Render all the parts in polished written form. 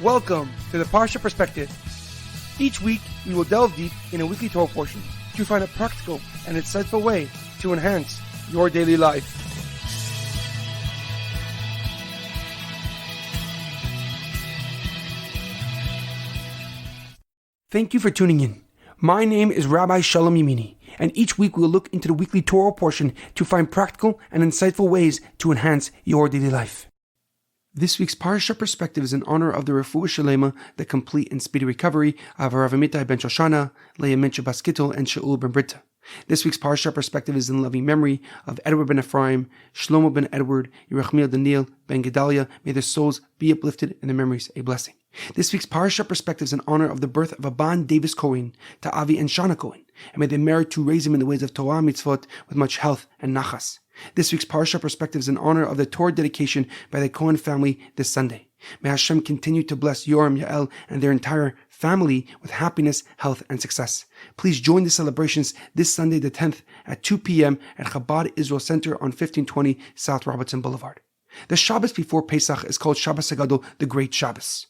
Welcome to the Parsha Perspective. Each week, we will delve deep in a weekly Torah portion to find a practical and insightful way to enhance your daily life. Thank you for tuning in. My name is Rabbi Shalom Yamini, and each week we will look into the weekly Torah portion to find practical and insightful ways to enhance your daily life. This week's Parsha Perspective is in honor of the Refuah Shlema, the complete and speedy recovery of HaRav Amitai ben Shoshanna, Leah Mintche Gittel, and Shaul ben Berta. This week's Parsha Perspective is in loving memory of Edward Ben Efraim, Shlomo ben Edward, Yerachmiel Daniel ben Gedalia. May their souls be uplifted and their memories a blessing. This week's Parsha Perspective is in honor of the birth of Aban Davis Cohen to Avi and Shana Cohen, and may they merit to raise him in the ways of Torah mitzvot with much health and nachas. This week's Parsha Perspective is in honor of the Torah dedication by the Cohen family this Sunday. May Hashem continue to bless Yoram, Yael, and their entire family with happiness, health, and success. Please join the celebrations this Sunday the 10th at 2 p.m. at Chabad Israel Center on 1520 South Robertson Boulevard. The Shabbos before Pesach is called Shabbos HaGadol, the Great Shabbos.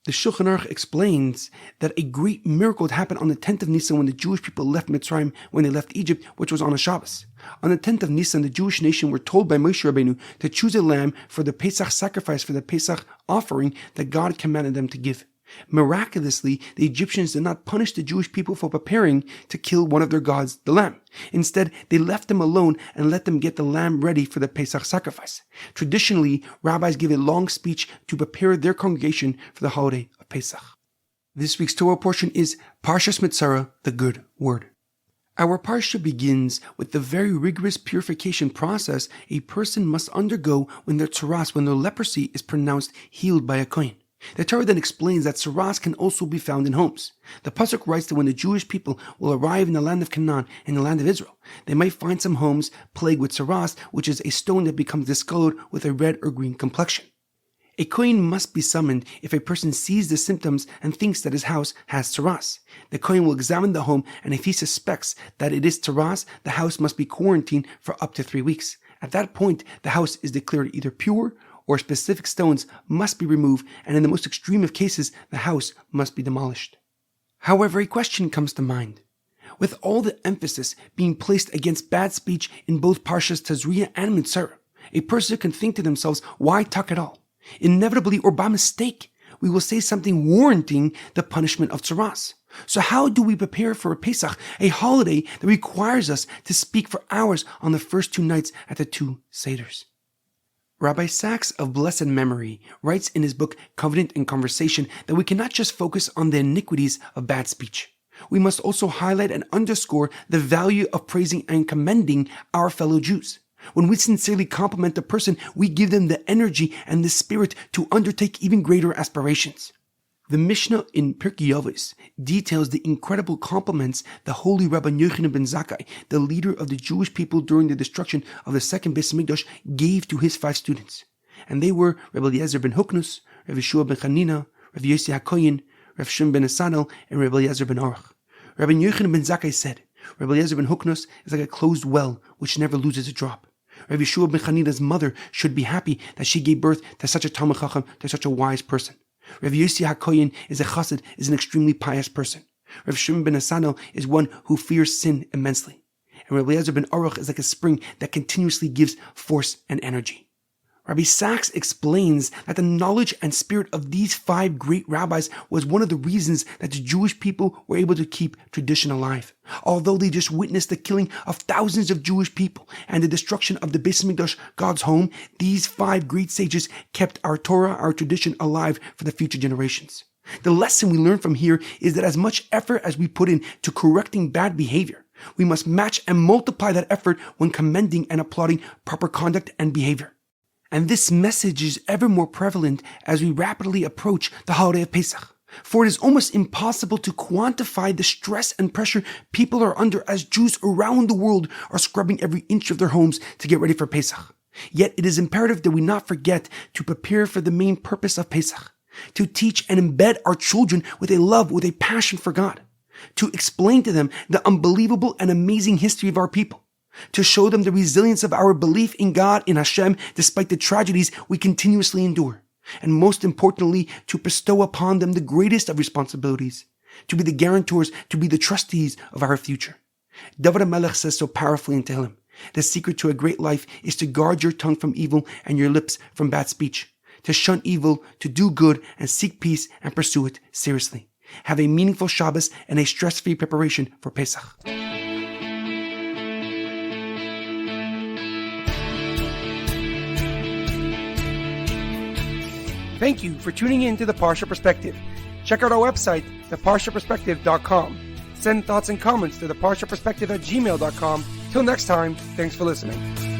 The Shulchan Aruch explains that a great miracle had happened on the 10th of Nisan when the Jewish people left Mitzrayim, when they left Egypt, which was on a Shabbos. On the 10th of Nisan, the Jewish nation were told by Moshe Rabbeinu to choose a lamb for the Pesach sacrifice, for the Pesach offering that God commanded them to give. Miraculously, the Egyptians did not punish the Jewish people for preparing to kill one of their gods, the lamb. Instead, they left them alone and let them get the lamb ready for the Pesach sacrifice. Traditionally, rabbis give a long speech to prepare their congregation for the holiday of Pesach. This week's Torah portion is Parsha Metzora, the Good Word. Our Parsha begins with the very rigorous purification process a person must undergo when their Terraz, when their leprosy is pronounced healed by a Kohen. The Torah then explains that Terraz can also be found in homes. The Pasuk writes that when the Jewish people will arrive in the land of Canaan, in the land of Israel, they might find some homes plagued with Terraz, which is a stone that becomes discolored with a red or green complexion. A Kohen must be summoned if a person sees the symptoms and thinks that his house has Terraz. The Kohen will examine the home, and if he suspects that it is Terraz, the house must be quarantined for up to 3 weeks. At that point, the house is declared either pure or specific stones must be removed, and in the most extreme of cases, the house must be demolished. However, a question comes to mind. With all the emphasis being placed against bad speech in both Parshas Tazria and Metzora, a person can think to themselves, why talk at all? Inevitably or by mistake, we will say something warranting the punishment of Terraz. So how do we prepare for a Pesach, a holiday that requires us to speak for hours on the first 2 nights at the 2 Seders? Rabbi Sachs of blessed memory writes in his book Covenant and Conversation that we cannot just focus on the iniquities of bad speech. We must also highlight and underscore the value of praising and commending our fellow Jews. When we sincerely compliment a person, we give them the energy and the spirit to undertake even greater aspirations. The Mishna in Pirkei Avos details the incredible compliments the holy Rabbi Yochanan ben Zakkai, the leader of the Jewish people during the destruction of the second Beis Hamikdash, gave to his 5 students. And they were Rabbi Eliezer ben Huknos, Rabbi Yeshua ben Chanina, Rabbi Yossi HaKoyin, Rav Shimon ben Asanel, and Rabbi Eliezer ben Aruch. Rabbi Yochanan ben Zakkai said, Rabbi Eliezer ben Huknos is like a closed well which never loses a drop. Rabbi Yeshua ben Chanina's mother should be happy that she gave birth to such a Talmid Chacham, to such a wise person. Rav Yossi HaKoyin is a chassid, is an extremely pious person. Rav Shimon ben Asanel is one who fears sin immensely. And Rabbi Eliezer ben Aruch is like a spring that continuously gives force and energy. Rabbi Sachs explains that the knowledge and spirit of these 5 great rabbis was one of the reasons that the Jewish people were able to keep tradition alive. Although they just witnessed the killing of thousands of Jewish people and the destruction of the Beis Hamikdash, God's home, these 5 great sages kept our Torah, our tradition alive for the future generations. The lesson we learn from here is that as much effort as we put in to correcting bad behavior, we must match and multiply that effort when commending and applauding proper conduct and behavior. And this message is ever more prevalent as we rapidly approach the holiday of Pesach. For it is almost impossible to quantify the stress and pressure people are under as Jews around the world are scrubbing every inch of their homes to get ready for Pesach. Yet it is imperative that we not forget to prepare for the main purpose of Pesach, to teach and embed our children with a love, with a passion for God, to explain to them the unbelievable and amazing history of our people, to show them the resilience of our belief in God, in Hashem, despite the tragedies we continuously endure, and most importantly, to bestow upon them the greatest of responsibilities, to be the guarantors, to be the trustees of our future. David HaMelech says so powerfully in Tehillim, the secret to a great life is to guard your tongue from evil and your lips from bad speech, to shun evil, to do good, and seek peace and pursue it seriously. Have a meaningful Shabbos and a stress-free preparation for Pesach. Thank you for tuning in to the Parsha Perspective. Check out our website, theparshaperspective.com. Send thoughts and comments to theparshaperspective@gmail.com. Till next time, thanks for listening.